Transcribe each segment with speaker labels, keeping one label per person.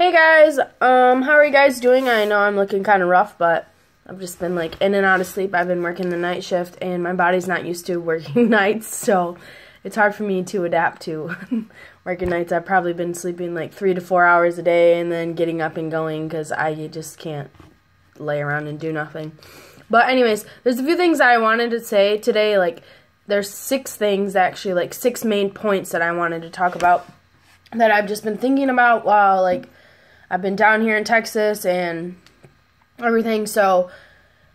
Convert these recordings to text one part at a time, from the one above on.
Speaker 1: Hey guys, how are you guys doing? I know I'm looking kind of rough, but I've just been like in and out of sleep. I've been working the night shift and my body's not used to working nights, so it's hard for me to adapt to working nights. I've probably been sleeping like 3 to 4 hours a day and then getting up and going because I just can't lay around and do nothing. But anyways, there's a few things I wanted to say today. Like, there's 6 things actually, like 6 main points that I wanted to talk about that I've just been thinking about while like I've been down here in Texas and everything. So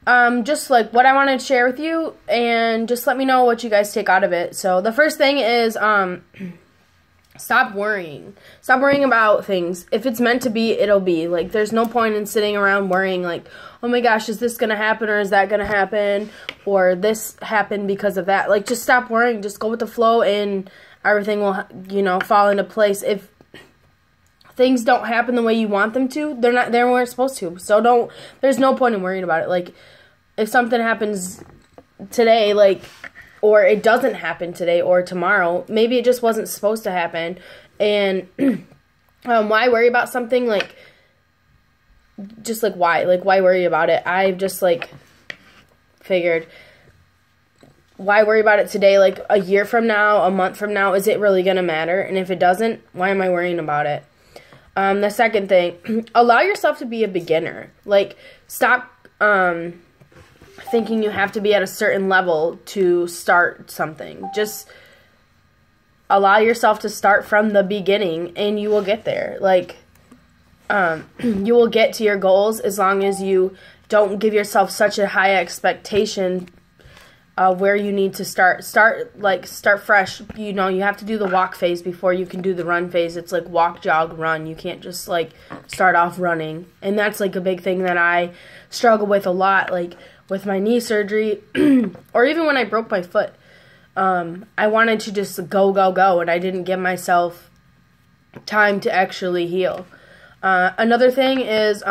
Speaker 1: just like what I wanted to share with you, and just let me know what you guys take out of it. So the first thing is stop worrying. Stop worrying about things. If it's meant to be, it'll be. Like, there's no point in sitting around worrying like, oh my gosh, is this gonna happen, or is that gonna happen, or this happened because of that. Like, just stop worrying. Just go with the flow and everything will, you know, fall into place. If things don't happen the way you want them to, they weren't supposed to. So there's no point in worrying about it. Like, if something happens today, like, or it doesn't happen today or tomorrow, maybe it just wasn't supposed to happen. And why worry about something? Like, just like why? Like, why worry about it? I've just like figured, why worry about it today? Like, a year from now, a month from now, is it really gonna matter? And if it doesn't, why am I worrying about it? The second thing, allow yourself to be a beginner. Like, stop thinking you have to be at a certain level to start something. Just allow yourself to start from the beginning and you will get there. Like, you will get to your goals as long as you don't give yourself such a high expectation where you need to start fresh. You know, you have to do the walk phase before you can do the run phase. It's like walk, jog, run. You can't just like start off running. And that's like a big thing that I struggle with a lot, like with my knee surgery or even when I broke my foot. I wanted to just go, and I didn't give myself time to actually heal. Another thing is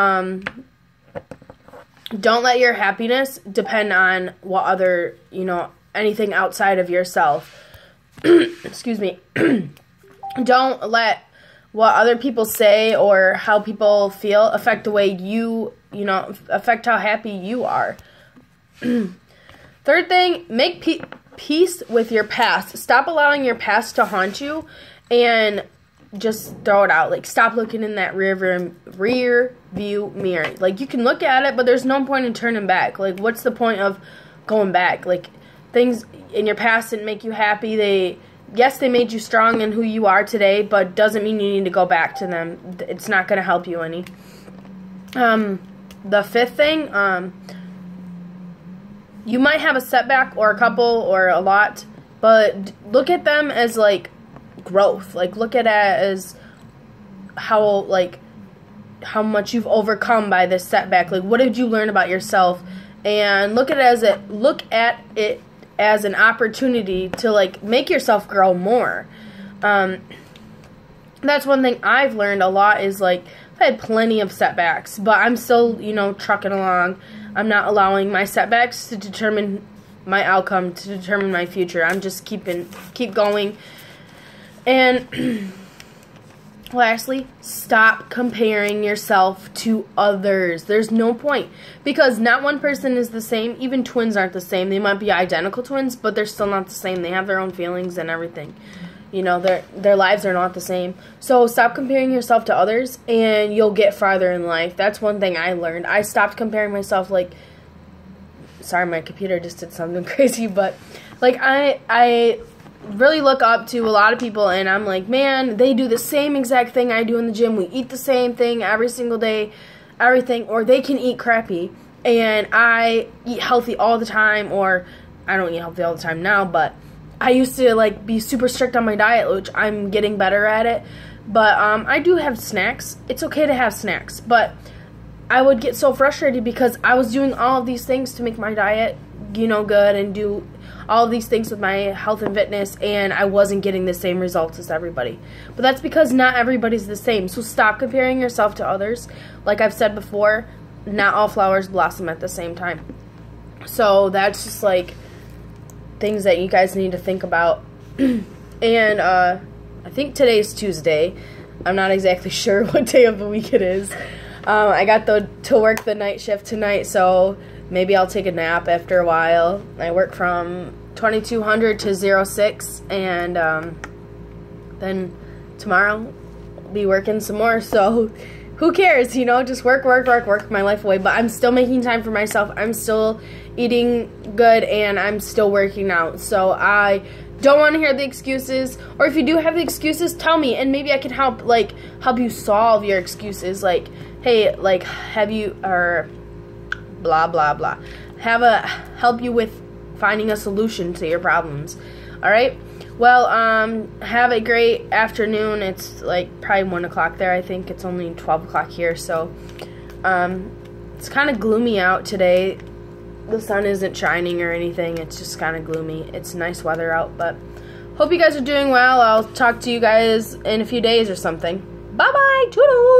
Speaker 1: don't let your happiness depend on what other, you know, anything outside of yourself. Excuse me. Don't let what other people say or how people feel affect the way affect how happy you are. Third thing, make peace with your past. Stop allowing your past to haunt you and just throw it out. Like, stop looking in that rear view mirror. Like, you can look at it, but there's no point in turning back. Like, what's the point of going back? Like, things in your past didn't make you happy. Yes, they made you strong in who you are today, but doesn't mean you need to go back to them. It's not going to help you any. The fifth thing, you might have a setback or a couple or a lot, but look at them as like growth. Like, look at it as how much you've overcome by this setback. Like, what did you learn about yourself? And look at it as an opportunity to like make yourself grow more. That's one thing I've learned a lot is like, I've had plenty of setbacks, but I'm still, you know, trucking along. I'm not allowing my setbacks to determine my outcome, to determine my future. I'm just keep going. And lastly, stop comparing yourself to others. There's no point, because not one person is the same. Even twins aren't the same. They might be identical twins, but they're still not the same. They have their own feelings and everything. You know, their lives are not the same. So stop comparing yourself to others and you'll get farther in life. That's one thing I learned. I stopped comparing myself. Like, sorry, my computer just did something crazy, but like I really look up to a lot of people, and I'm like, man, they do the same exact thing I do in the gym. We eat the same thing every single day, everything, or they can eat crappy, and I eat healthy all the time, or I don't eat healthy all the time now, but I used to like be super strict on my diet, which I'm getting better at it, but I do have snacks. It's okay to have snacks, but I would get so frustrated because I was doing all of these things to make my diet, you know, good, and do all of these things with my health and fitness, and I wasn't getting the same results as everybody. But that's because not everybody's the same. So stop comparing yourself to others. Like I've said before, not all flowers blossom at the same time. So that's just like things that you guys need to think about. And I think today's Tuesday. I'm not exactly sure what day of the week it is. I got to work the night shift tonight, so maybe I'll take a nap after a while. I work from 2200 to 06, and then tomorrow I'll be working some more, so who cares, you know, just work my life away. But I'm still making time for myself. I'm still eating good, and I'm still working out. So I don't want to hear the excuses, or if you do have the excuses, tell me, and maybe I can help you solve your excuses. Like, hey, like, have you, or blah blah blah, help you with finding a solution to your problems. All right, well, have a great afternoon. It's like probably 1 o'clock there. I think it's only 12 o'clock here, so it's kind of gloomy out today. The sun isn't shining or anything. It's just kind of gloomy. It's nice weather out, but hope you guys are doing well. I'll talk to you guys in a few days or something. Bye bye, toodles.